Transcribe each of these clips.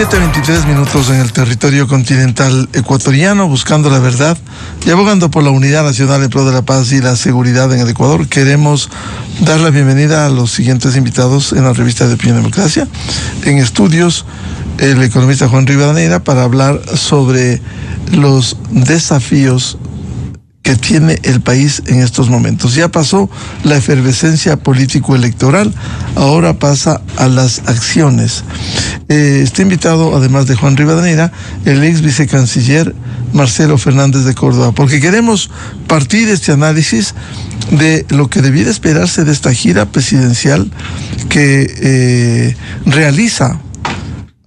7:23 en el territorio continental ecuatoriano, buscando la verdad y abogando por la unidad nacional en pro de la paz y la seguridad en el Ecuador. Queremos dar la bienvenida a los siguientes invitados en la revista de Opinión Democracia. En estudios, el economista Juan Rivadeneira, para hablar sobre los desafíos que tiene el país en estos momentos. Ya pasó la efervescencia político-electoral, ahora pasa a las acciones. Está invitado, además de Juan Rivadeneira, el ex vicecanciller Marcelo Fernández de Córdoba, porque queremos partir este análisis de lo que debiera esperarse de esta gira presidencial que realiza.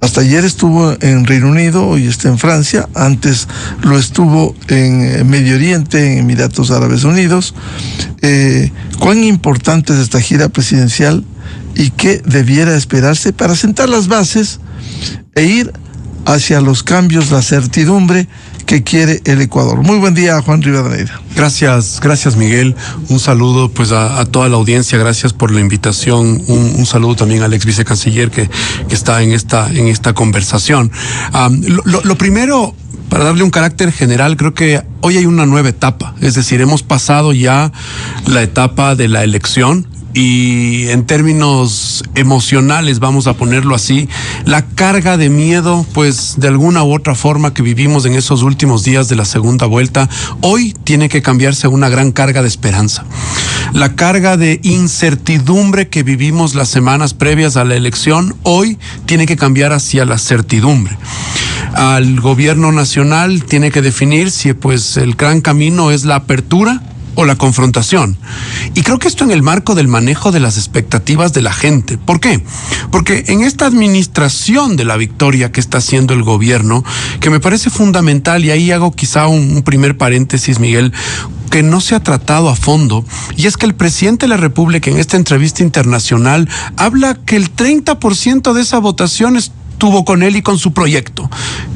Hasta ayer estuvo en Reino Unido, hoy está en Francia, antes lo estuvo en Medio Oriente, en Emiratos Árabes Unidos. ¿Cuán importante es esta gira presidencial y qué debiera esperarse para sentar las bases e ir hacia los cambios, la certidumbre que quiere el Ecuador? Muy buen día, Juan Rivadeneira. Gracias Miguel. Un saludo pues a toda la audiencia. Gracias por la invitación. Un saludo también al ex vicecanciller que está en esta conversación. Lo primero, para darle un carácter general, creo que hoy hay una nueva etapa. Es decir, hemos pasado ya la etapa de la elección. Y en términos emocionales, vamos a ponerlo así, la carga de miedo, pues de alguna u otra forma que vivimos en esos últimos días de la segunda vuelta, hoy tiene que cambiarse a una gran carga de esperanza. La carga de incertidumbre que vivimos las semanas previas a la elección, hoy tiene que cambiar hacia la certidumbre. Al gobierno nacional tiene que definir si pues el gran camino es la apertura o la confrontación. Y creo que esto en el marco del manejo de las expectativas de la gente. ¿Por qué? Porque en esta administración de la victoria que está haciendo el gobierno, que me parece fundamental, y ahí hago quizá un primer paréntesis, Miguel, que no se ha tratado a fondo, y es que el presidente de la República en esta entrevista internacional habla que el 30% de esa votación estuvo con él y con su proyecto.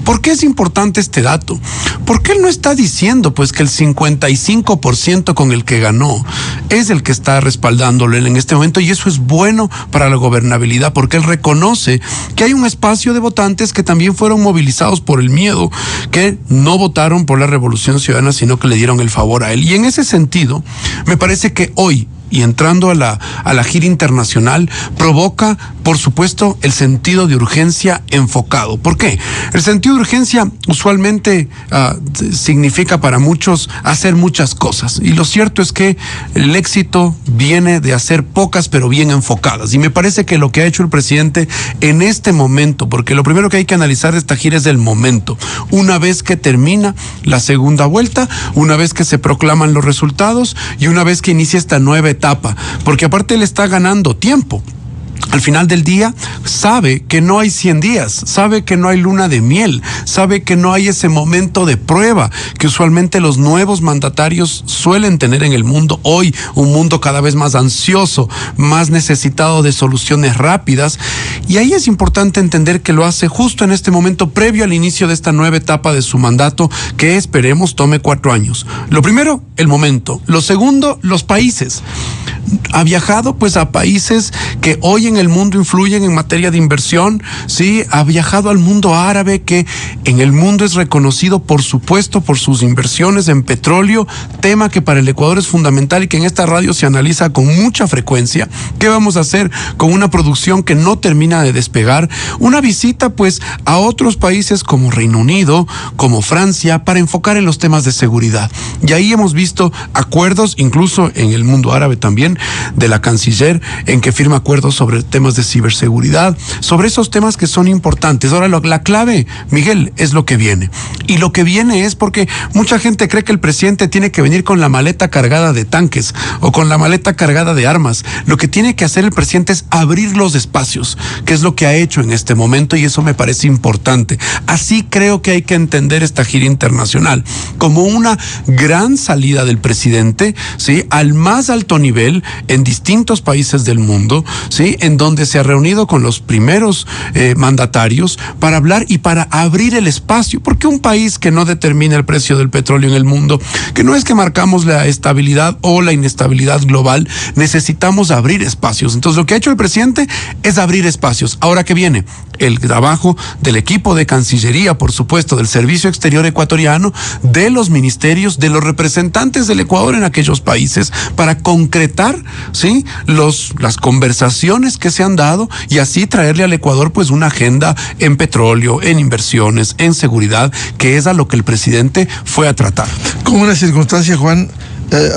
¿Por qué es importante este dato? Porque él no está diciendo pues que el 55% con el que ganó es el que está respaldándolo él en este momento, y eso es bueno para la gobernabilidad, porque él reconoce que hay un espacio de votantes que también fueron movilizados por el miedo, que no votaron por la Revolución Ciudadana, sino que le dieron el favor a él. Y en ese sentido, me parece que hoy, y entrando a la gira internacional, provoca, por supuesto, el sentido de urgencia enfocado. ¿Por qué? El sentido de urgencia usualmente significa para muchos hacer muchas cosas. Y lo cierto es que el éxito viene de hacer pocas pero bien enfocadas. Y me parece que lo que ha hecho el presidente en este momento, porque lo primero que hay que analizar de esta gira es el momento. Una vez que termina la segunda vuelta, una vez que se proclaman los resultados y una vez que inicia esta nueva etapa, porque aparte él está ganando tiempo. Al final del día sabe que no hay 100 días, sabe que no hay luna de miel, sabe que no hay ese momento de prueba que usualmente los nuevos mandatarios suelen tener en el mundo. Hoy, un mundo cada vez más ansioso, más necesitado de soluciones rápidas, y ahí es importante entender que lo hace justo en este momento previo al inicio de esta nueva etapa de su mandato, que esperemos tome 4 años. Lo primero, el momento. Lo segundo, los países. Ha viajado pues a países que hoy en el mundo influyen en materia de inversión, sí, ha viajado al mundo árabe, que en el mundo es reconocido por supuesto por sus inversiones en petróleo, tema que para el Ecuador es fundamental y que en esta radio se analiza con mucha frecuencia. ¿Qué vamos a hacer con una producción que no termina de despegar? Una visita pues a otros países como Reino Unido, como Francia, para enfocar en los temas de seguridad. Y ahí hemos visto acuerdos, incluso en el mundo árabe también, de la canciller, en que firma acuerdos sobre temas de ciberseguridad, sobre esos temas que son importantes. Ahora, la clave, Miguel, es lo que viene. Y lo que viene es porque mucha gente cree que el presidente tiene que venir con la maleta cargada de tanques o con la maleta cargada de armas. Lo que tiene que hacer el presidente es abrir los espacios, que es lo que ha hecho en este momento, y eso me parece importante. Así creo que hay que entender esta gira internacional como una gran salida del presidente, ¿sí?, al más alto nivel en distintos países del mundo, ¿sí?, en donde se ha reunido con los primeros mandatarios para hablar y para abrir el espacio, porque un país que no determina el precio del petróleo en el mundo, que no es que marcamos la estabilidad o la inestabilidad global, necesitamos abrir espacios. Entonces, lo que ha hecho el presidente es abrir espacios. Ahora, ¿qué viene? El trabajo del equipo de Cancillería, por supuesto, del Servicio Exterior ecuatoriano, de los ministerios, de los representantes del Ecuador en aquellos países, para concretar, ¿sí?, las conversaciones que se han dado y así traerle al Ecuador pues una agenda en petróleo, en inversiones, en seguridad, que es a lo que el presidente fue a tratar. Como una circunstancia, Juan,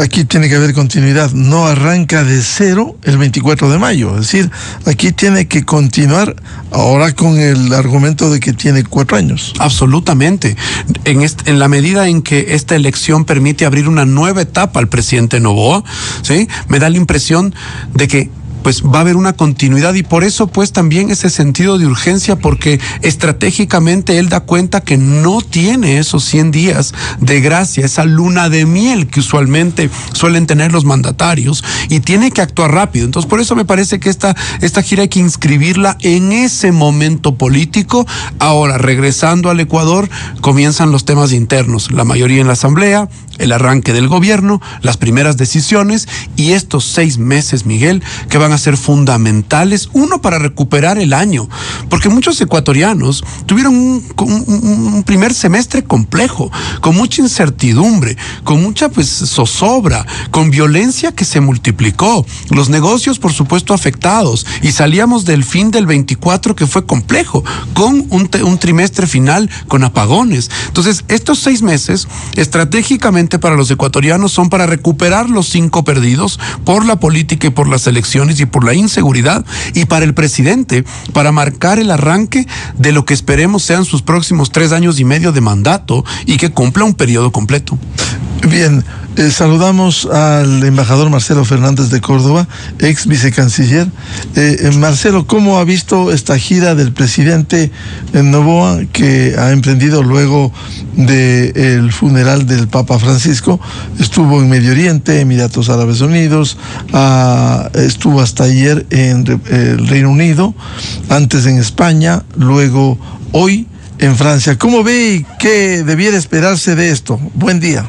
aquí tiene que haber continuidad. No arranca de cero el 24 de mayo. Es decir, aquí tiene que continuar ahora con el argumento de que tiene 4 años. Absolutamente. En la medida en que esta elección permite abrir una nueva etapa al presidente Noboa, ¿sí?, me da la impresión de que pues va a haber una continuidad, y por eso pues también ese sentido de urgencia, porque estratégicamente él da cuenta que no tiene esos 100 días de gracia, esa luna de miel que usualmente suelen tener los mandatarios, y tiene que actuar rápido. Entonces, por eso me parece que esta gira hay que inscribirla en ese momento político. Ahora, regresando al Ecuador, comienzan los temas internos, la mayoría en la Asamblea, el arranque del gobierno, las primeras decisiones, y estos 6 meses, Miguel, que van a ser fundamentales, uno, para recuperar el año, porque muchos ecuatorianos tuvieron un primer semestre complejo, con mucha incertidumbre, con mucha pues zozobra, con violencia que se multiplicó, los negocios por supuesto afectados, y salíamos del fin del 24 que fue complejo, con un trimestre final con apagones. Entonces, estos 6 meses estratégicamente para los ecuatorianos son para recuperar los 5 perdidos por la política y por las elecciones y por la inseguridad, y para el presidente, para marcar el arranque de lo que esperemos sean sus próximos 3 años y medio de mandato, y que cumpla un periodo completo. Bien, saludamos al embajador Marcelo Fernández de Córdoba, ex vicecanciller. Marcelo, ¿cómo ha visto esta gira del presidente Noboa, que ha emprendido luego del funeral del Papa Francisco? Estuvo en Medio Oriente, Emiratos Árabes Unidos, estuvo hasta ayer en el Reino Unido, antes en España, luego hoy en Francia. ¿Cómo ve y qué debiera esperarse de esto? Buen día.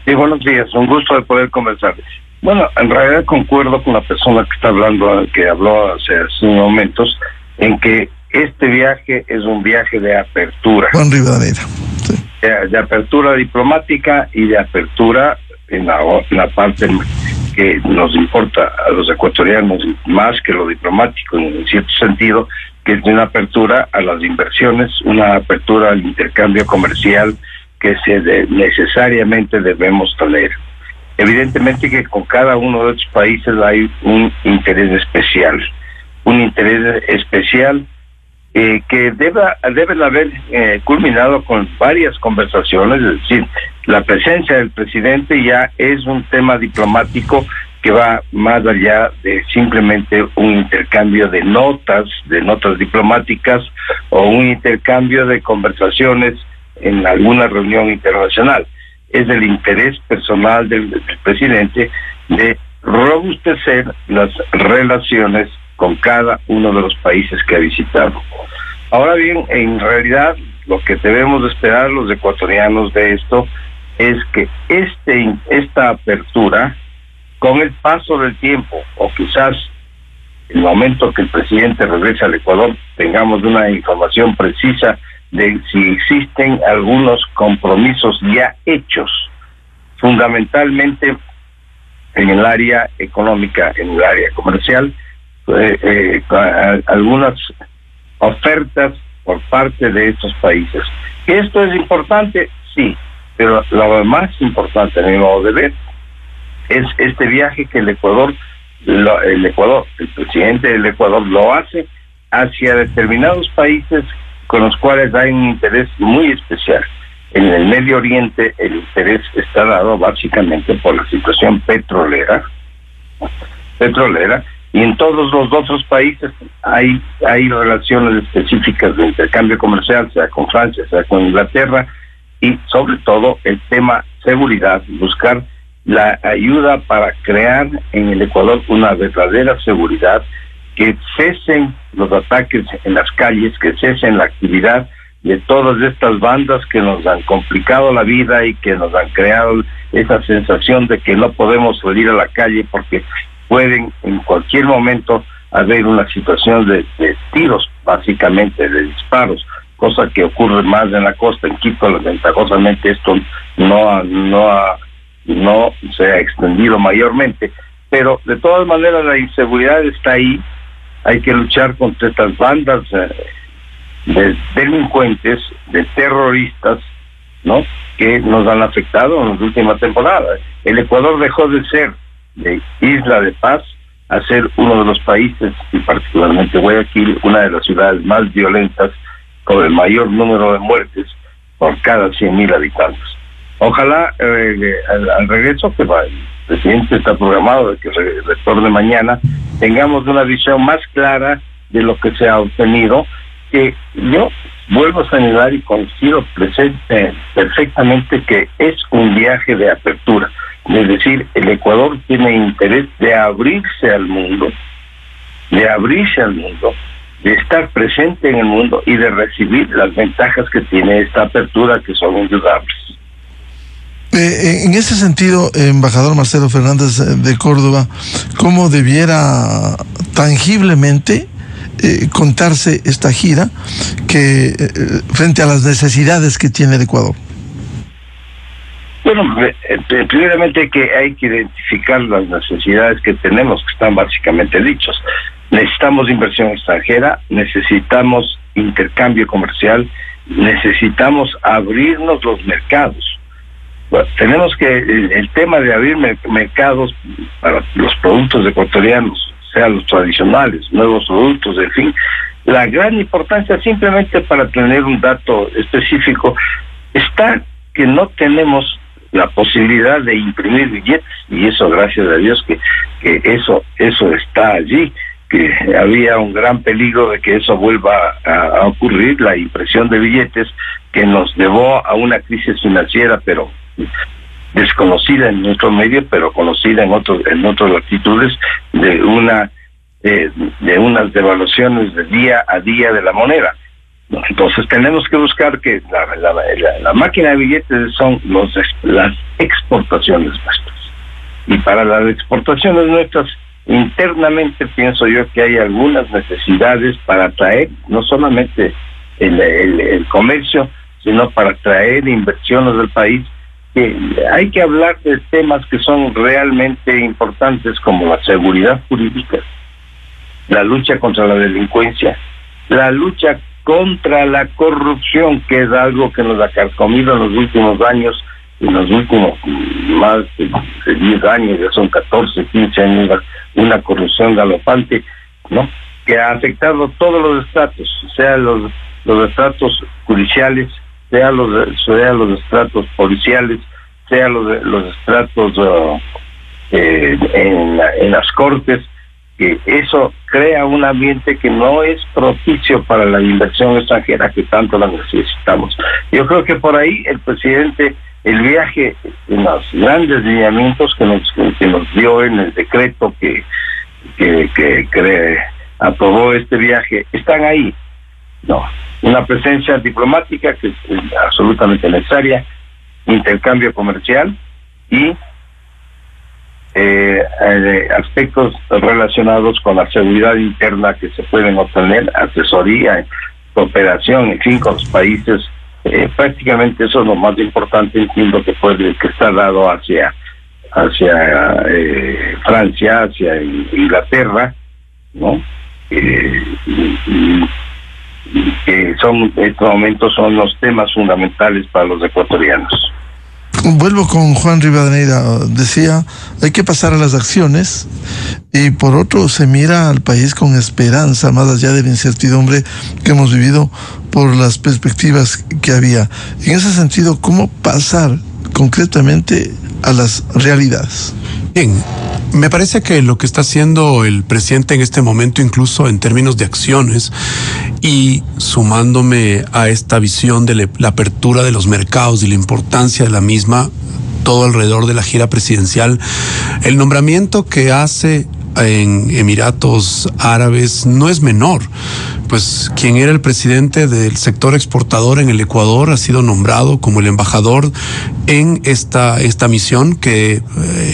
Sí, buenos días, un gusto de poder conversarles. Bueno, en realidad concuerdo con la persona que está hablando, que habló hace unos momentos, en que este viaje es un viaje de apertura. Juan Rivadeneira. Sí. De apertura diplomática y de apertura en la parte que nos importa a los ecuatorianos, más que lo diplomático, en cierto sentido, que es una apertura a las inversiones, una apertura al intercambio comercial que necesariamente debemos tener. Evidentemente que con cada uno de estos países hay un interés especial que debe haber culminado con varias conversaciones. Es decir, la presencia del presidente ya es un tema diplomático que va más allá de simplemente un intercambio de notas diplomáticas o un intercambio de conversaciones en alguna reunión internacional. Es el interés personal del presidente de robustecer las relaciones con cada uno de los países que ha visitado. Ahora bien, en realidad, lo que debemos esperar los ecuatorianos de esto es que esta apertura, con el paso del tiempo, o quizás el momento que el presidente regrese al Ecuador, tengamos una información precisa de si existen algunos compromisos ya hechos, fundamentalmente en el área económica, en el área comercial, algunas ofertas por parte de estos países. ¿Esto es importante? Sí, pero lo más importante, a mi modo de ver, es este viaje que el presidente del Ecuador lo hace hacia determinados países con los cuales hay un interés muy especial. En el Medio Oriente el interés está dado básicamente por la situación petrolera, y en todos los otros países hay relaciones específicas de intercambio comercial, sea con Francia, sea con Inglaterra, y sobre todo el tema seguridad, buscar la ayuda para crear en el Ecuador una verdadera seguridad que cesen los ataques en las calles, que cesen la actividad de todas estas bandas que nos han complicado la vida y que nos han creado esa sensación de que no podemos salir a la calle porque pueden en cualquier momento haber una situación de tiros, básicamente de disparos, cosa que ocurre más en la costa. En Quito, ventajosamente, esto no se ha extendido mayormente, pero de todas maneras la inseguridad está ahí. Hay que luchar contra estas bandas de delincuentes, de terroristas, ¿no?, que nos han afectado en las últimas temporadas. El Ecuador dejó de ser de isla de paz a ser uno de los países, y particularmente Guayaquil, una de las ciudades más violentas, con el mayor número de muertes por cada 100.000 habitantes. Ojalá al regreso, que el presidente está programado de que retorne mañana, tengamos una visión más clara de lo que se ha obtenido, que yo vuelvo a señalar y coincido perfectamente que es un viaje de apertura. Es decir, el Ecuador tiene interés de abrirse al mundo, de estar presente en el mundo y de recibir las ventajas que tiene esta apertura, que son indudables. En ese sentido, embajador Marcelo Fernández de Córdoba, ¿cómo debiera tangiblemente contarse esta gira que frente a las necesidades que tiene el Ecuador? Bueno, primeramente que hay que identificar las necesidades que tenemos, que están básicamente dichas. Necesitamos inversión extranjera, necesitamos intercambio comercial, necesitamos abrirnos los mercados. Bueno, tenemos que el tema de abrir mercados para los productos ecuatorianos, sean los tradicionales, nuevos productos, en fin, la gran importancia, simplemente para tener un dato específico, está que no tenemos la posibilidad de imprimir billetes, y eso, gracias a Dios, que eso está allí, que había un gran peligro de que eso vuelva a ocurrir, la impresión de billetes, que nos llevó a una crisis financiera, pero desconocida en nuestro medio, pero conocida en otras latitudes, de unas devaluaciones de día a día de la moneda. Entonces tenemos que buscar que la máquina de billetes son las exportaciones nuestras, y para las exportaciones nuestras internamente pienso yo que hay algunas necesidades para atraer no solamente el comercio, sino para atraer inversiones del país. Que hay que hablar de temas que son realmente importantes, como la seguridad jurídica, la lucha contra la delincuencia, la lucha contra la corrupción, que es algo que nos ha carcomido en los últimos años, en los últimos más de 10 años, ya son 14, 15 años, una corrupción galopante, ¿no?, que ha afectado todos los estratos, sea los estratos judiciales, sea los estratos policiales, sea los estratos en las cortes, que eso crea un ambiente que no es propicio para la inversión extranjera que tanto la necesitamos. Yo creo que por ahí el presidente, el viaje en los grandes lineamientos que nos dio en el decreto que aprobó este viaje, están ahí, ¿no? Una presencia diplomática que es absolutamente necesaria, intercambio comercial y aspectos relacionados con la seguridad interna que se pueden obtener, asesoría, cooperación, en fin, con los países. Prácticamente eso es lo más importante, entiendo, que está dado hacia Francia, hacia Inglaterra, ¿no? Que en estos momentos son los temas fundamentales para los ecuatorianos. Vuelvo con Juan Rivadeneira. Decía, hay que pasar a las acciones, y por otro se mira al país con esperanza, más allá de la incertidumbre que hemos vivido por las perspectivas que había. En ese sentido, ¿cómo pasar concretamente a las realidades? Bien, me parece que lo que está haciendo el presidente en este momento, incluso en términos de acciones, y sumándome a esta visión de la apertura de los mercados y la importancia de la misma, todo alrededor de la gira presidencial, el nombramiento que hace en Emiratos Árabes no es menor. Pues quien era el presidente del sector exportador en el Ecuador ha sido nombrado como el embajador en esta misión que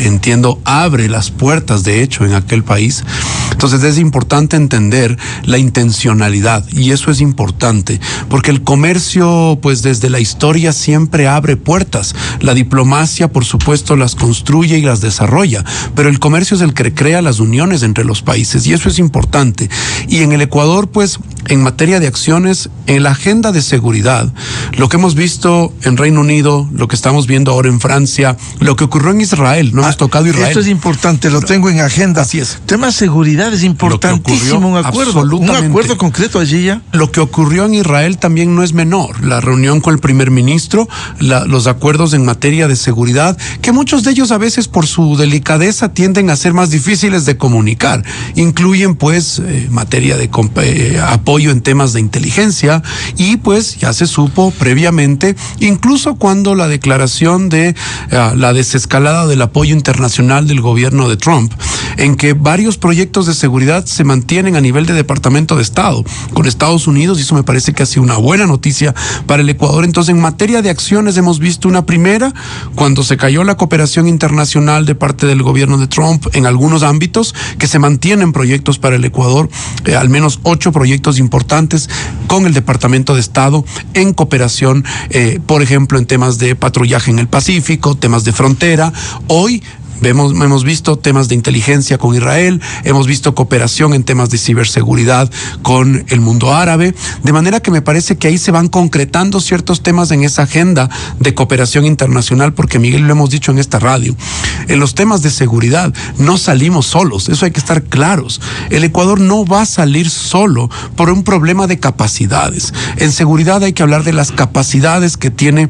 entiendo abre las puertas de hecho en aquel país. Entonces es importante entender la intencionalidad, y eso es importante porque el comercio pues desde la historia siempre abre puertas. La diplomacia por supuesto las construye y las desarrolla, pero el comercio es el que crea las uniones entre los países, y eso es importante. Y en el Ecuador pues en materia de acciones en la agenda de seguridad, lo que hemos visto en Reino Unido, lo que estamos viendo ahora en Francia, lo que ocurrió en Israel, no hemos tocado Israel. Esto es importante, lo tengo en agenda. Así es. Tema de seguridad es importantísimo, un acuerdo concreto allí ya. Lo que ocurrió en Israel también no es menor. La reunión con el primer ministro, los acuerdos en materia de seguridad, que muchos de ellos a veces por su delicadeza tienden a ser más difíciles de comunicar. Incluyen pues materia de apoyo en temas de inteligencia, y pues ya se supo previamente, incluso cuando la declaración de la desescalada del apoyo internacional del gobierno de Trump, en que varios proyectos de seguridad se mantienen a nivel de Departamento de Estado con Estados Unidos, y eso me parece que ha sido una buena noticia para el Ecuador. Entonces, en materia de acciones hemos visto una primera, cuando se cayó la cooperación internacional de parte del gobierno de Trump en algunos ámbitos, que se mantienen proyectos para el Ecuador, al menos 8 proyectos importantes con el Departamento de Estado en cooperación, por ejemplo, en temas de patrullaje en el Pacífico, temas de frontera. Hoy hemos visto temas de inteligencia con Israel, hemos visto cooperación en temas de ciberseguridad con el mundo árabe, de manera que me parece que ahí se van concretando ciertos temas en esa agenda de cooperación internacional, porque Miguel, lo hemos dicho en esta radio, en los temas de seguridad no salimos solos, eso hay que estar claros. El Ecuador no va a salir solo por un problema de capacidades. En seguridad hay que hablar de las capacidades que tiene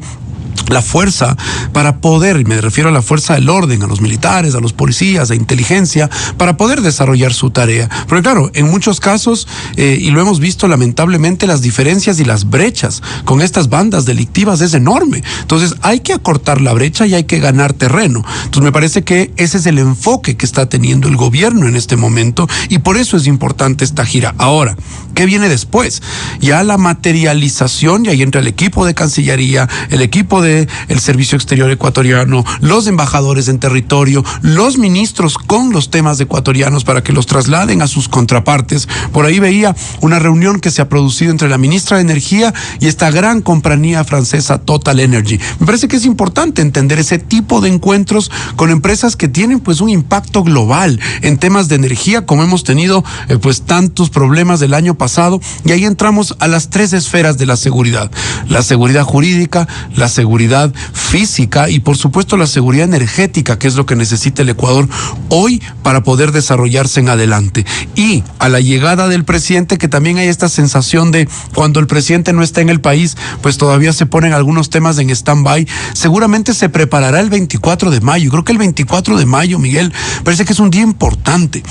la fuerza para poder, y me refiero a la fuerza del orden, a los militares, a los policías, a inteligencia, para poder desarrollar su tarea. Porque claro, en muchos casos, y lo hemos visto lamentablemente, las diferencias y las brechas con estas bandas delictivas es enorme. Entonces hay que acortar la brecha y hay que ganar terreno. Entonces me parece que ese es el enfoque que está teniendo el gobierno en este momento, y por eso es importante esta gira. Ahora, ¿qué viene después? Ya la materialización, y ahí entra el equipo de Cancillería, el equipo de el Servicio Exterior ecuatoriano, los embajadores en territorio, los ministros con los temas ecuatorianos para que los trasladen a sus contrapartes. Por ahí veía una reunión que se ha producido entre la ministra de Energía y esta gran compañía francesa Total Energy. Me parece que es importante entender ese tipo de encuentros con empresas que tienen pues un impacto global en temas de energía, como hemos tenido pues tantos problemas del año pasado, y ahí entramos a las 3 esferas de la seguridad: la seguridad jurídica, la seguridad física y por supuesto la seguridad energética, que es lo que necesita el Ecuador hoy para poder desarrollarse en adelante. Y a la llegada del presidente, que también hay esta sensación de cuando el presidente no está en el país, pues todavía se ponen algunos temas en stand-by. Seguramente se preparará el 24 de mayo. Creo que el 24 de mayo, Miguel, parece que es un día importante.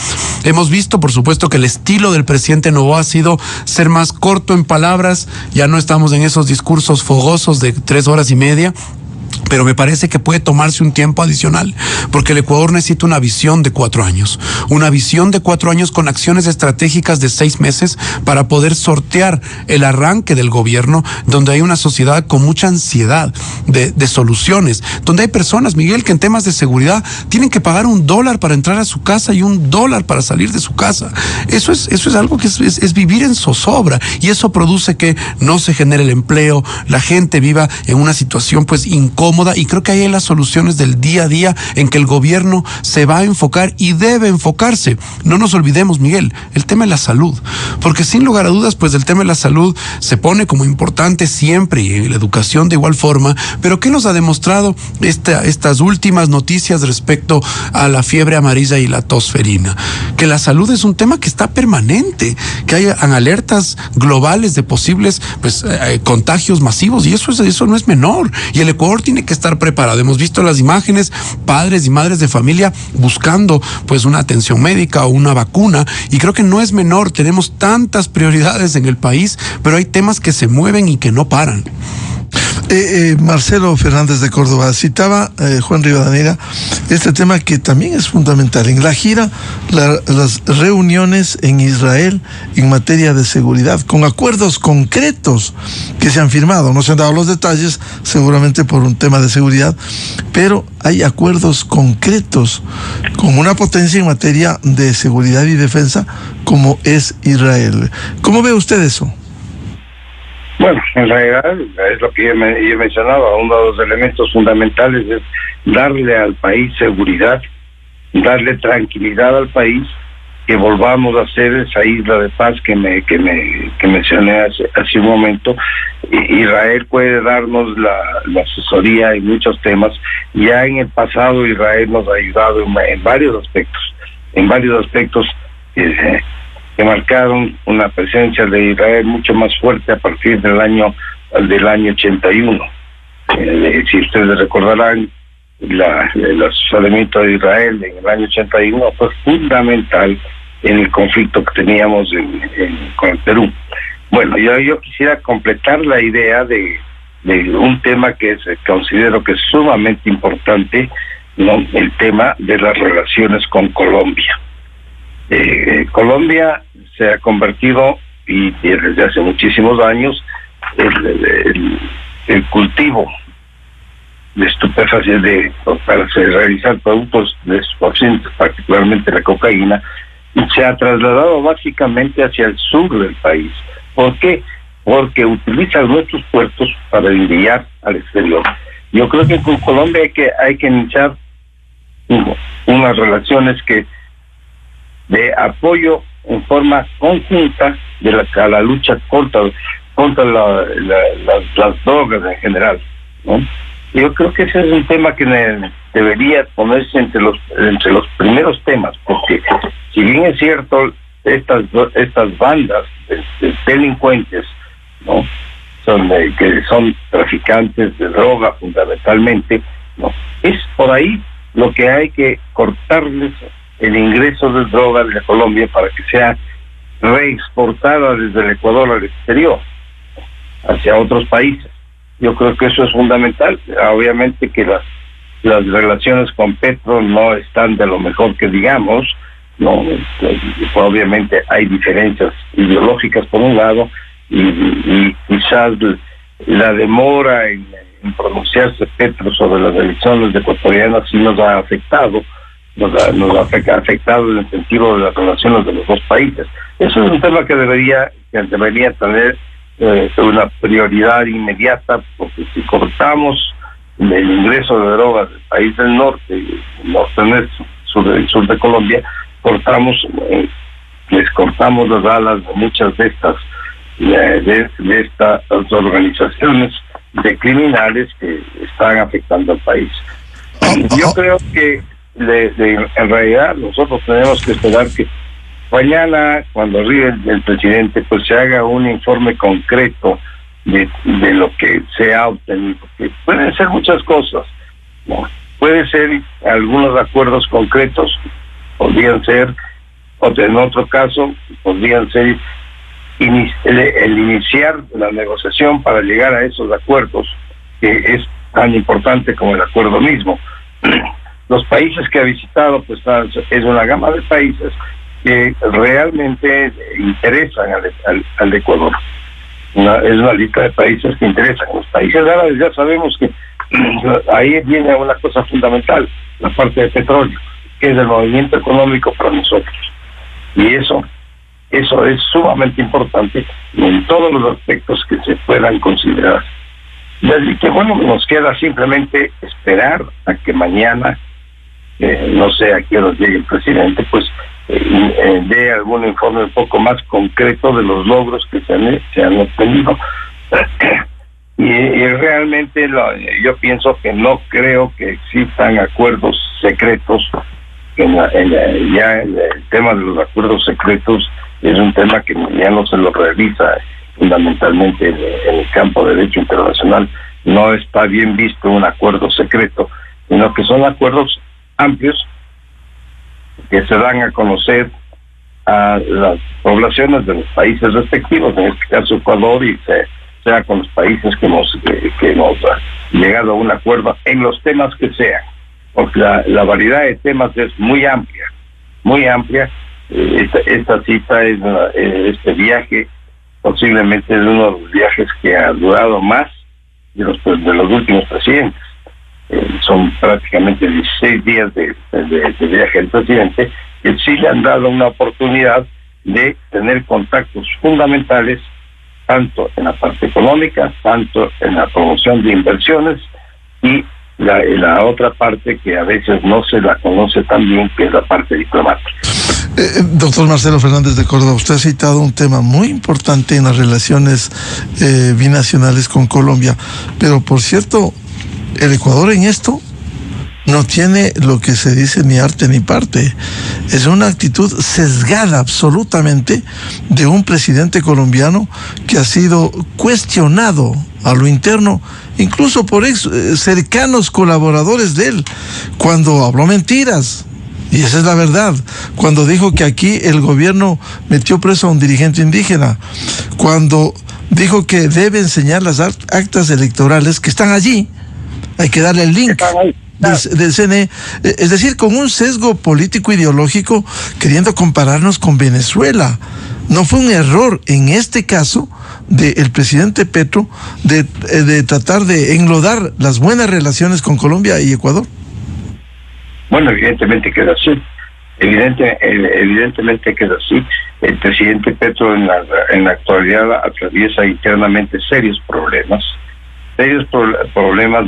Hemos visto, por supuesto, que el estilo del presidente Noboa ha sido ser más corto en palabras. Ya no estamos en esos discursos fogosos de 3 horas y media, pero me parece que puede tomarse un tiempo adicional, porque el Ecuador necesita una visión de 4 años, una visión de 4 años con acciones estratégicas de 6 meses para poder sortear el arranque del gobierno, donde hay una sociedad con mucha ansiedad de soluciones, donde hay personas, Miguel, que en temas de seguridad tienen que pagar $1 para entrar a su casa y $1 para salir de su casa. Eso es algo que es vivir en zozobra, y eso produce que no se genere el empleo, la gente viva en una situación pues incómoda, y creo que ahí hay las soluciones del día a día en que el gobierno se va a enfocar y debe enfocarse. No nos olvidemos, Miguel, el tema de la salud, porque sin lugar a dudas pues el tema de la salud se pone como importante siempre, y la educación de igual forma. Pero ¿qué nos ha demostrado estas últimas noticias respecto a la fiebre amarilla y la tos ferina? Que la salud es un tema que está permanente, que hay alertas globales de posibles pues contagios masivos, y eso no es menor, y el Ecuador tiene que estar preparado. Hemos visto las imágenes, padres y madres de familia buscando pues una atención médica o una vacuna, y creo que no es menor. Tenemos tantas prioridades en el país, pero hay temas que se mueven y que no paran. Marcelo Fernández de Córdoba, citaba Juan Rivadeneira este tema que también es fundamental. En la gira, las reuniones en Israel en materia de seguridad, con acuerdos concretos que se han firmado. No se han dado los detalles, seguramente por un tema de seguridad, pero hay acuerdos concretos con una potencia en materia de seguridad y defensa como es Israel. ¿Cómo ve usted eso? Bueno, en realidad es lo que yo he mencionado. Uno de los elementos fundamentales es darle al país seguridad, darle tranquilidad al país, que volvamos a ser esa isla de paz que mencioné hace un momento. Israel puede darnos la asesoría en muchos temas. Ya en el pasado Israel nos ha ayudado en varios aspectos que marcaron una presencia de Israel mucho más fuerte a partir del año 81. Si ustedes recordarán, el asesoramiento de Israel en el año 81 fue fundamental en el conflicto que teníamos con el Perú. Bueno, yo quisiera completar la idea de un tema que considero que es sumamente importante, ¿no? El tema de las relaciones con Colombia. Colombia se ha convertido, y desde hace muchísimos años, el cultivo de estupefacientes para realizar productos de estupefacientes, particularmente la cocaína, se ha trasladado básicamente hacia el sur del país. ¿Por qué? Porque utilizan nuestros puertos para enviar al exterior. Yo creo que con Colombia hay que iniciar unas relaciones de apoyo en forma conjunta a la lucha contra las drogas en general, ¿no? Yo creo que ese es un tema que debería ponerse entre los primeros temas, porque si bien es cierto, estas bandas de delincuentes, ¿no? que son traficantes de droga fundamentalmente, ¿no? Es por ahí lo que hay que cortarles el ingreso de droga de Colombia para que sea reexportada desde el Ecuador al exterior, hacia otros países. Yo creo que eso es fundamental. Obviamente que las relaciones con Petro no están de lo mejor que digamos, no, obviamente hay diferencias ideológicas por un lado, y quizás la demora en pronunciarse Petro sobre las elecciones ecuatorianas sí nos ha afectado. Nos ha afectado en el sentido de las relaciones de los dos países. Eso es un tema que debería tener una prioridad inmediata, porque si cortamos el ingreso de drogas del país del norte el sur de Colombia, les cortamos las alas de muchas de estas organizaciones de criminales que están afectando al país. Yo creo que en realidad nosotros tenemos que esperar que mañana, cuando arribe el presidente, pues se haga un informe concreto de lo que se ha obtenido, porque pueden ser muchas cosas, ¿no? Puede ser algunos acuerdos concretos, podrían ser, o en otro caso, podrían ser el iniciar la negociación para llegar a esos acuerdos, que es tan importante como el acuerdo mismo. Los países que ha visitado, pues es una gama de países que realmente interesan al Ecuador. Es una lista de países que interesan. Los países árabes ya sabemos que ahí viene una cosa fundamental, la parte de petróleo, que es el movimiento económico para nosotros. Y eso es sumamente importante en todos los aspectos que se puedan considerar. Así que bueno, nos queda simplemente esperar a que mañana, no sé a qué hora llegue el presidente, pues dé algún informe un poco más concreto de los logros que se han obtenido. Y realmente yo pienso que no creo que existan acuerdos secretos. Ya el tema de los acuerdos secretos es un tema que ya no se lo realiza fundamentalmente en el campo de derecho internacional. No está bien visto un acuerdo secreto, sino que son acuerdos amplios que se dan a conocer a las poblaciones de los países respectivos, en este caso Ecuador, y se sea con los países que hemos llegado a un acuerdo en los temas que sean, porque la variedad de temas es muy amplia, muy amplia. Esta cita este viaje posiblemente es uno de los viajes que ha durado más de los últimos presidentes. Son prácticamente 16 días de viaje del presidente, que sí le han dado una oportunidad de tener contactos fundamentales, tanto en la parte económica, tanto en la promoción de inversiones, y la otra parte que a veces no se la conoce tan bien, que es la parte diplomática. Doctor Marcelo Fernández de Córdoba, usted ha citado un tema muy importante en las relaciones binacionales con Colombia, pero por cierto, el Ecuador en esto no tiene lo que se dice ni arte ni parte. Es una actitud sesgada absolutamente de un presidente colombiano que ha sido cuestionado a lo interno, incluso por cercanos colaboradores de él, cuando habló mentiras. Y esa es la verdad. Cuando dijo que aquí el gobierno metió preso a un dirigente indígena, cuando dijo que debe enseñar las actas electorales que están allí, hay que darle el link del CNE, es decir, con un sesgo político ideológico, queriendo compararnos con Venezuela. ¿No fue un error en este caso del presidente Petro de tratar de enlodar las buenas relaciones con Colombia y Ecuador? Bueno, evidentemente que es así. Evidentemente que es así. El presidente Petro en la actualidad atraviesa internamente serios problemas,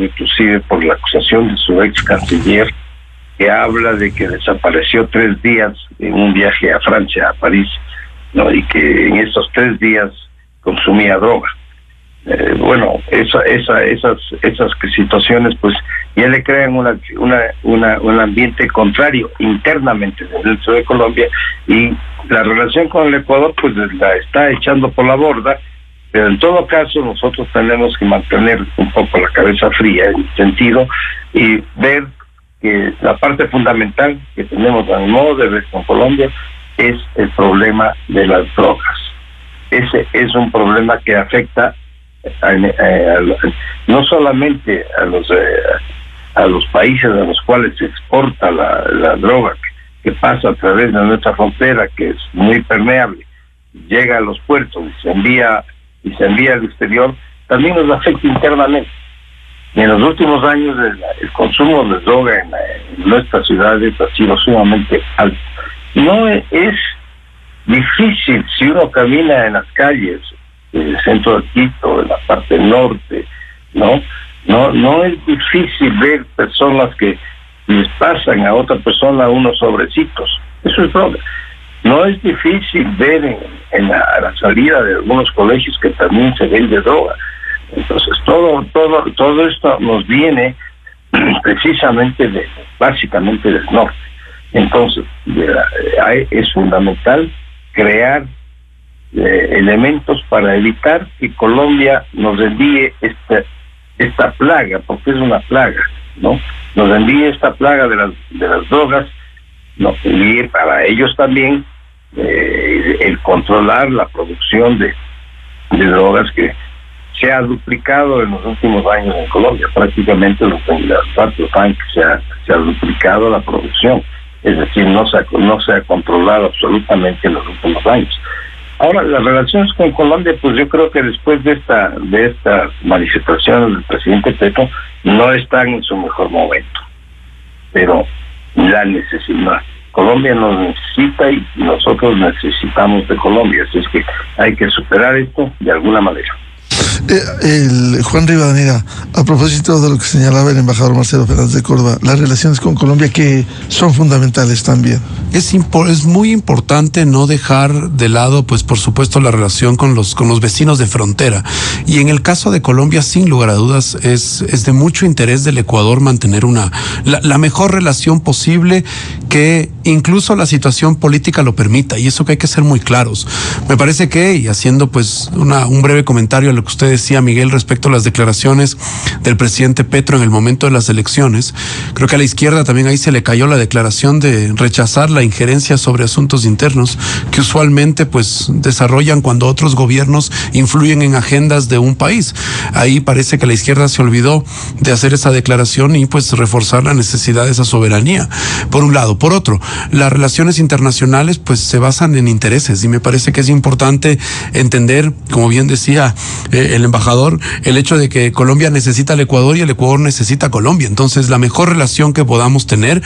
inclusive por la acusación de su ex canciller, que habla de que desapareció 3 días en un viaje a Francia, a París, ¿no? Y que en esos 3 días consumía droga. Bueno, esas situaciones pues ya le crean un ambiente contrario internamente dentro de Colombia, y la relación con el Ecuador pues la está echando por la borda. Pero en todo caso nosotros tenemos que mantener un poco la cabeza fría en ese sentido y ver que la parte fundamental que tenemos a mi modo de ver con Colombia es el problema de las drogas. Ese es un problema que afecta no solamente a los países a los cuales se exporta la droga, que pasa a través de nuestra frontera, que es muy permeable, llega a los puertos y se envía al exterior, también nos afecta internamente. Y en los últimos años el consumo de droga en nuestras ciudades ha sido sumamente alto. No es difícil, si uno camina en las calles del centro de Quito, en la parte norte, no es difícil ver personas que les pasan a otra persona unos sobrecitos. Eso es droga. No es difícil ver a la salida de algunos colegios que también se vende droga. Entonces todo esto nos viene precisamente básicamente del norte. Entonces es fundamental crear elementos para evitar que Colombia nos envíe esta plaga, porque es una plaga, ¿no? Nos envíe esta plaga de las drogas, ¿no? Y para ellos también el controlar la producción de drogas, que se ha duplicado en los últimos años en Colombia. Prácticamente los tanques se ha duplicado la producción, es decir, no se ha controlado absolutamente en los últimos años. Ahora, las relaciones con Colombia, pues yo creo que después de estas manifestaciones del presidente Petro, no están en su mejor momento, pero la necesidad. Colombia nos necesita y nosotros necesitamos de Colombia, así es que hay que superar esto de alguna manera. Juan Rivadeneira, a propósito de lo que señalaba el embajador Marcelo Fernández de Córdoba, las relaciones con Colombia que son fundamentales también. Es muy importante no dejar de lado, pues por supuesto, la relación con los vecinos de frontera. Y en el caso de Colombia, sin lugar a dudas, es de mucho interés del Ecuador mantener la mejor relación posible, que incluso la situación política lo permita. Y eso que hay que ser muy claros. Me parece que, y haciendo pues un breve comentario a lo que usted usted decía, Miguel, respecto a las declaraciones del presidente Petro en el momento de las elecciones, creo que a la izquierda también ahí se le cayó la declaración de rechazar la injerencia sobre asuntos internos que usualmente pues desarrollan cuando otros gobiernos influyen en agendas de un país. Ahí parece que la izquierda se olvidó de hacer esa declaración y pues reforzar la necesidad de esa soberanía, por un lado. Por otro, las relaciones internacionales pues se basan en intereses y me parece que es importante entender, como bien decía el embajador, el hecho de que Colombia necesita al Ecuador y el Ecuador necesita a Colombia. Entonces, la mejor relación que podamos tener,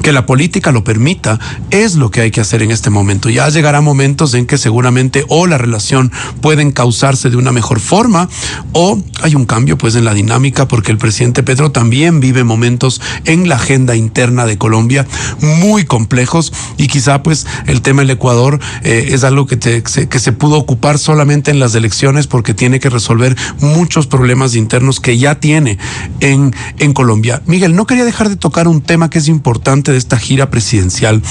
que la política lo permita, es lo que hay que hacer en este momento. Ya llegará momentos en que seguramente o la relación puede encauzarse de una mejor forma o hay un cambio pues en la dinámica, porque el presidente Petro también vive momentos en la agenda interna de Colombia muy complejos y quizá pues el tema del Ecuador es algo que se pudo ocupar solamente en las elecciones porque tiene que resolver muchos problemas internos que ya tiene en Colombia. Miguel, no quería dejar de tocar un tema que es importante de esta gira presidencial.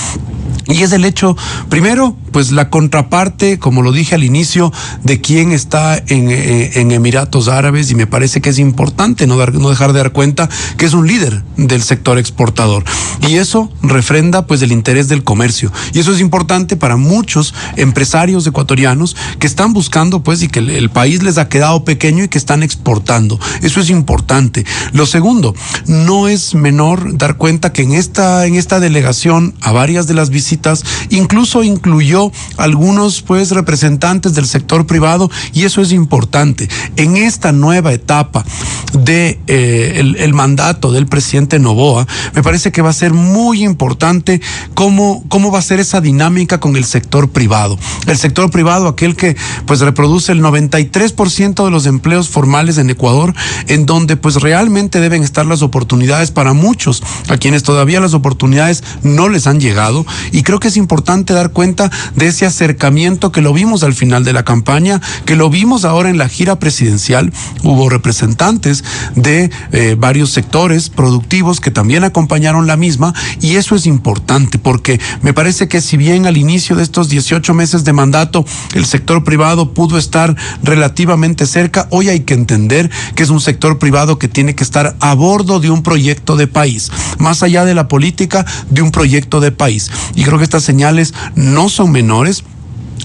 Y es el hecho, primero, pues la contraparte, como lo dije al inicio, de quién está en Emiratos Árabes, y me parece que es importante no dejar de dar cuenta que es un líder del sector exportador. Y eso refrenda pues el interés del comercio. Y eso es importante para muchos empresarios ecuatorianos que están buscando pues y que el país les ha quedado pequeño y que están exportando. Eso es importante. Lo segundo, no es menor dar cuenta que en esta delegación a varias de las visitas incluso incluyó algunos pues representantes del sector privado, y eso es importante. En esta nueva etapa de el mandato del presidente Noboa, me parece que va a ser muy importante cómo va a ser esa dinámica con el sector privado. El sector privado, aquel que pues reproduce el 93% de los empleos formales en Ecuador, en donde pues realmente deben estar las oportunidades para muchos, a quienes todavía las oportunidades no les han llegado. Y creo que es importante dar cuenta de ese acercamiento que lo vimos al final de la campaña, que lo vimos ahora en la gira presidencial. Hubo representantes de varios sectores productivos que también acompañaron la misma, y eso es importante porque me parece que si bien al inicio de estos 18 meses de mandato el sector privado pudo estar relativamente cerca, hoy hay que entender que es un sector privado que tiene que estar a bordo de un proyecto de país, más allá de la política, de un proyecto de país. Y creo que estas señales no son menores,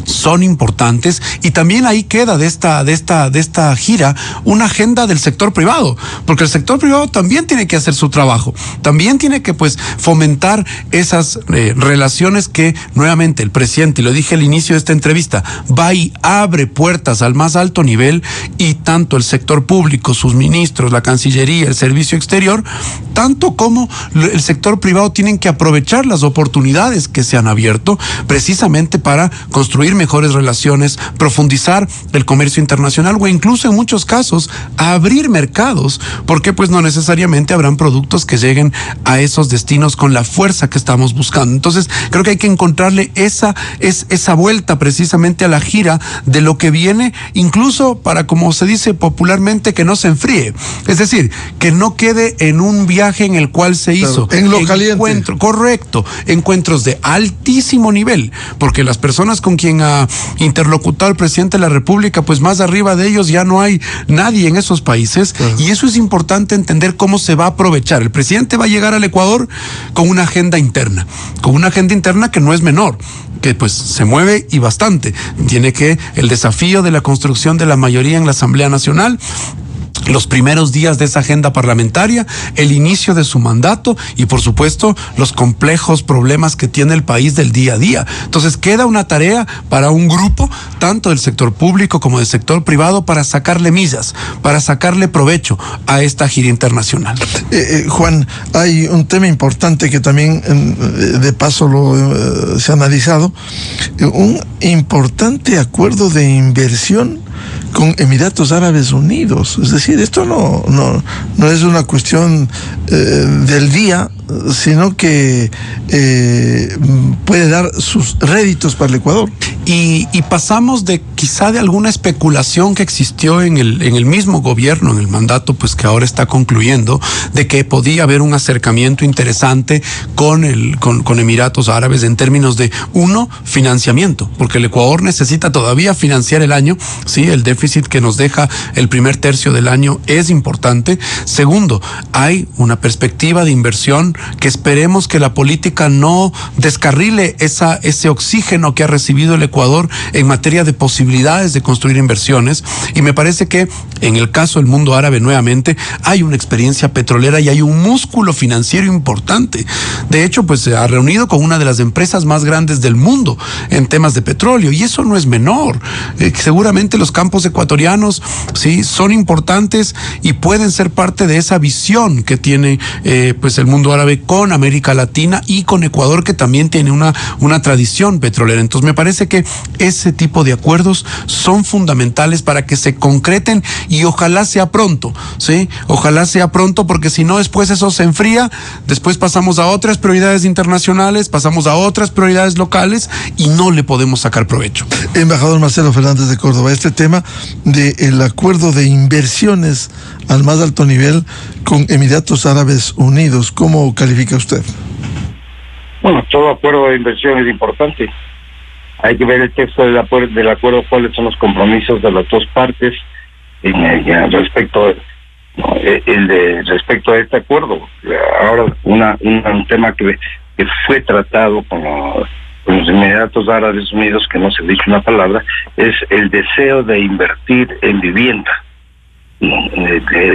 son importantes, y también ahí queda de esta gira una agenda del sector privado, porque el sector privado también tiene que hacer su trabajo, también tiene que pues fomentar esas relaciones que nuevamente el presidente, y lo dije al inicio de esta entrevista, va y abre puertas al más alto nivel, y tanto el sector público, sus ministros, la Cancillería, el Servicio Exterior, tanto como el sector privado tienen que aprovechar las oportunidades que se han abierto precisamente para construir mejores relaciones, profundizar el comercio internacional o incluso en muchos casos abrir mercados, porque pues no necesariamente habrán productos que lleguen a esos destinos con la fuerza que estamos buscando. Entonces creo que hay que encontrarle esa vuelta precisamente a la gira de lo que viene, incluso para, como se dice popularmente, que no se enfríe, es decir, que no quede en un viaje en el cual se hizo en lo caliente. Correcto, encuentros de altísimo nivel, porque las personas con quien ha interlocutado el presidente de la República, pues más arriba de ellos ya no hay nadie en esos países, y eso es importante entender cómo se va a aprovechar. El presidente va a llegar al Ecuador con una agenda interna que no es menor, que pues se mueve y bastante. Tiene que el desafío de la construcción de la mayoría en la Asamblea Nacional, los primeros días de esa agenda parlamentaria, el inicio de su mandato y por supuesto los complejos problemas que tiene el país del día a día. Entonces queda una tarea para un grupo, tanto del sector público como del sector privado, para sacarle millas, para sacarle provecho a esta gira internacional. Juan, hay un tema importante que también de paso se ha analizado, un importante acuerdo de inversión con Emiratos Árabes Unidos. Es decir, esto no es una cuestión del día, sino que puede dar sus réditos para el Ecuador. Y pasamos de quizá de alguna especulación que existió en el mismo gobierno, en el mandato pues que ahora está concluyendo, de que podía haber un acercamiento interesante con Emiratos Árabes en términos de, uno, financiamiento, porque el Ecuador necesita todavía financiar el año, sí, el déficit que nos deja el primer tercio del año es importante. Segundo, hay una perspectiva de inversión que esperemos que la política no descarrile ese oxígeno que ha recibido el Ecuador en materia de posibilidades de construir inversiones, y me parece que en el caso del mundo árabe nuevamente hay una experiencia petrolera y hay un músculo financiero importante. De hecho, pues se ha reunido con una de las empresas más grandes del mundo en temas de petróleo, y eso no es menor. Seguramente los campos ecuatorianos sí son importantes y pueden ser parte de esa visión que tiene pues el mundo árabe con América Latina y con Ecuador, que también tiene una tradición petrolera. Entonces me parece que ese tipo de acuerdos son fundamentales para que se concreten, y ojalá sea pronto, ¿sí? Ojalá sea pronto, porque si no después eso se enfría, después pasamos a otras prioridades internacionales, pasamos a otras prioridades locales y no le podemos sacar provecho. Embajador Marcelo Fernández de Córdoba, este tema del acuerdo de inversiones al más alto nivel con Emiratos Árabes Unidos, ¿cómo califica usted? Bueno, todo acuerdo de inversión es importante. Hay que ver el texto del acuerdo, cuáles son los compromisos de las dos partes respecto a este acuerdo. Ahora, un tema que fue tratado con los Emiratos Árabes Unidos, que no se ha dicho una palabra, es el deseo de invertir en vivienda.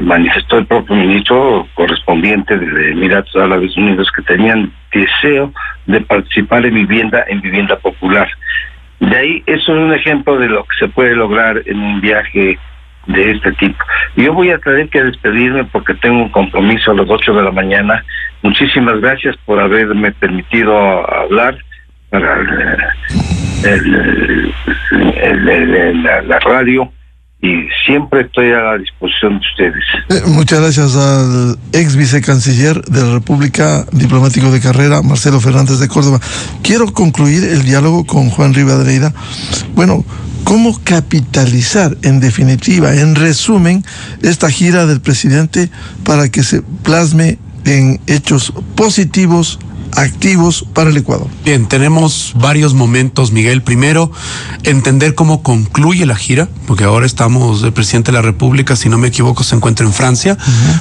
Manifestó el propio ministro correspondiente de Emiratos Árabes Unidos que tenían deseo de participar en vivienda popular. De ahí, eso es un ejemplo de lo que se puede lograr en un viaje de este tipo. Yo voy a tener que despedirme porque tengo un compromiso a las 8 de la mañana. Muchísimas gracias por haberme permitido hablar para la radio, y siempre estoy a la disposición de ustedes. Muchas gracias al ex vicecanciller de la República, diplomático de carrera, Marcelo Fernández de Córdoba. Quiero concluir el diálogo con Juan Rivadeneira. Bueno, ¿cómo capitalizar, en definitiva, en resumen, esta gira del presidente para que se plasme en hechos positivos, activos para el Ecuador? Bien, tenemos varios momentos, Miguel. Primero, entender cómo concluye la gira, porque ahora el presidente de la República, si no me equivoco, se encuentra en Francia,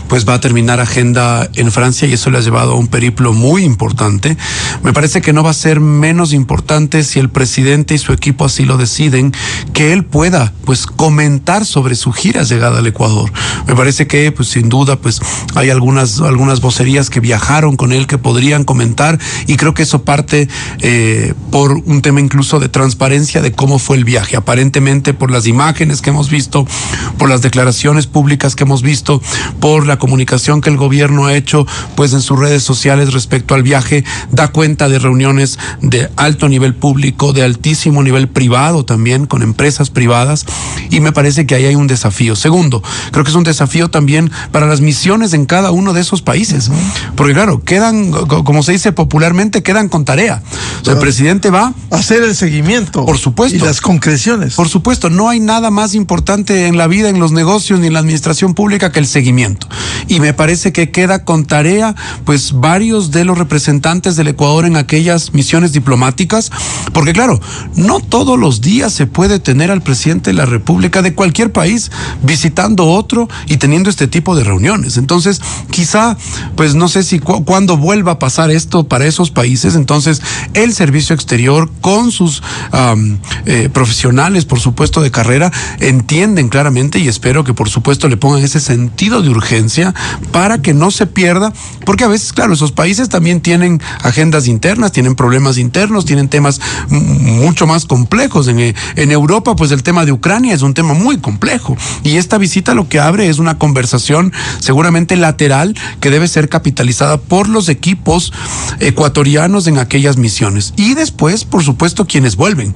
pues va a terminar agenda en Francia, y eso le ha llevado a un periplo muy importante. Me parece que no va a ser menos importante, si el presidente y su equipo así lo deciden, que él pueda pues comentar sobre su gira llegada al Ecuador. Me parece que pues sin duda pues hay algunas vocerías que viajaron con él que podrían comentar, y creo que eso parte por un tema incluso de transparencia de cómo fue el viaje. Aparentemente, por las imágenes que hemos visto, por las declaraciones públicas que hemos visto, por la comunicación que el gobierno ha hecho pues en sus redes sociales respecto al viaje, da cuenta de reuniones de alto nivel público, de altísimo nivel privado también, con empresas privadas, y me parece que ahí hay un desafío. Segundo, creo que es un desafío también para las misiones en cada uno de esos países, porque claro, quedan, como se dice popularmente, quedan con tarea. O sea, el presidente va a hacer el seguimiento, por supuesto, y las concreciones. Por supuesto, no hay nada más importante en la vida, en los negocios ni en la administración pública que el seguimiento. Y me parece que queda con tarea pues varios de los representantes del Ecuador en aquellas misiones diplomáticas, porque claro, no todos los días se puede tener al presidente de la República de cualquier país visitando otro y teniendo este tipo de reuniones. Entonces, quizá, pues no sé si cuándo vuelva a pasar esto para esos países. Entonces, el servicio exterior con sus profesionales, por supuesto, de carrera, entienden claramente, y espero que por supuesto le pongan ese sentido de urgencia para que no se pierda, porque a veces, claro, esos países también tienen agendas internas, tienen problemas internos, tienen temas mucho más complejos. En Europa, pues el tema de Ucrania es un tema muy complejo, y esta visita lo que abre es una conversación seguramente lateral que debe ser capitalizada por los equipos ecuatorianos en aquellas misiones, y después, por supuesto, quienes vuelven.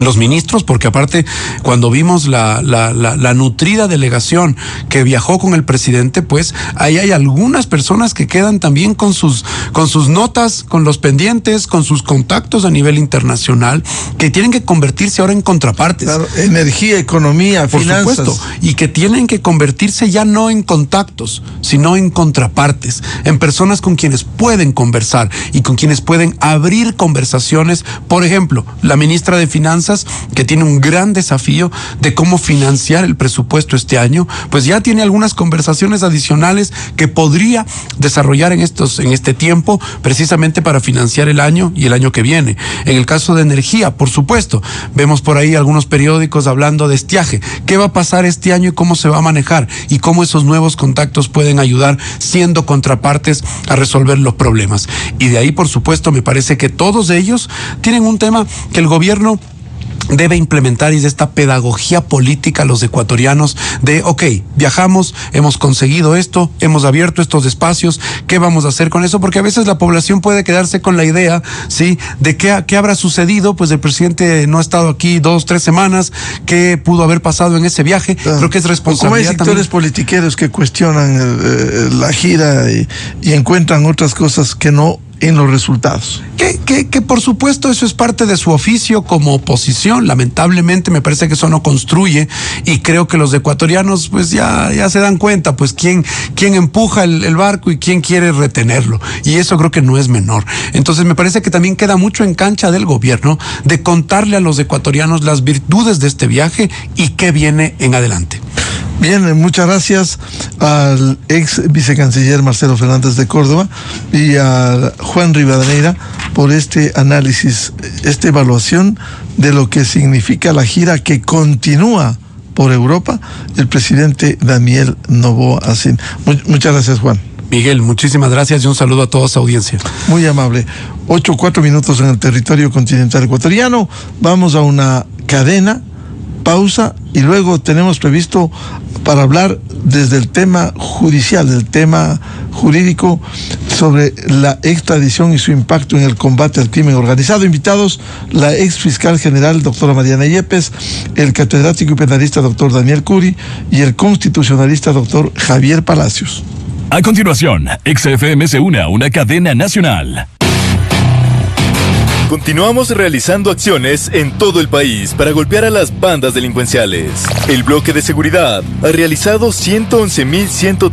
los ministros, porque aparte cuando vimos la nutrida delegación que viajó con el presidente, pues ahí hay algunas personas que quedan también con sus notas, con los pendientes, con sus contactos a nivel internacional, que tienen que convertirse ahora en contrapartes. Claro, energía, economía, por finanzas. supuesto, y que tienen que convertirse ya no en contactos, sino en contrapartes, en personas con quienes pueden conversar y con quienes pueden abrir conversaciones. Por ejemplo, la ministra de Finanzas, que tiene un gran desafío de cómo financiar el presupuesto este año, pues ya tiene algunas conversaciones adicionales que podría desarrollar en este tiempo, precisamente para financiar el año y el año que viene. En el caso de energía, por supuesto, vemos por ahí algunos periódicos hablando de estiaje. ¿Qué va a pasar este año y cómo se va a manejar? Y cómo esos nuevos contactos pueden ayudar siendo contrapartes a resolver los problemas. Y de ahí, por supuesto, me parece que todos ellos tienen un tema que el gobierno debe implementar, y es esta pedagogía política a los ecuatorianos de, viajamos, hemos conseguido esto, hemos abierto estos espacios, ¿qué vamos a hacer con eso? Porque a veces la población puede quedarse con la idea, ¿sí?, de qué habrá sucedido, pues el presidente no ha estado aquí 2-3 semanas, ¿qué pudo haber pasado en ese viaje? Creo que es responsabilidad. Como hay sectores politiqueros que cuestionan la gira y encuentran otras cosas que no en los resultados. Que por supuesto eso es parte de su oficio como oposición. Lamentablemente me parece que eso no construye, y creo que los ecuatorianos pues ya se dan cuenta pues quién empuja el barco y quién quiere retenerlo, y eso creo que no es menor. Entonces me parece que también queda mucho en cancha del gobierno de contarle a los ecuatorianos las virtudes de este viaje y qué viene en adelante. Bien, muchas gracias al ex vicecanciller Marcelo Fernández de Córdoba y a Juan Rivadeneira por este análisis, esta evaluación de lo que significa la gira que continúa por Europa el presidente Daniel Noboa Asín. Muchas gracias, Juan. Miguel, muchísimas gracias y un saludo a toda su audiencia. Muy amable. 8:04 en el territorio continental ecuatoriano. Vamos a una cadena, pausa, y luego tenemos previsto para hablar desde el tema judicial, del tema jurídico sobre la extradición y su impacto en el combate al crimen organizado. Invitados, la ex fiscal general doctora Mariana Yepes, el catedrático y penalista doctor Daniel Curi y el constitucionalista doctor Javier Palacios. A continuación, XFM se une a una cadena nacional. Continuamos realizando acciones en todo el país para golpear a las bandas delincuenciales. El bloque de seguridad ha realizado 111.130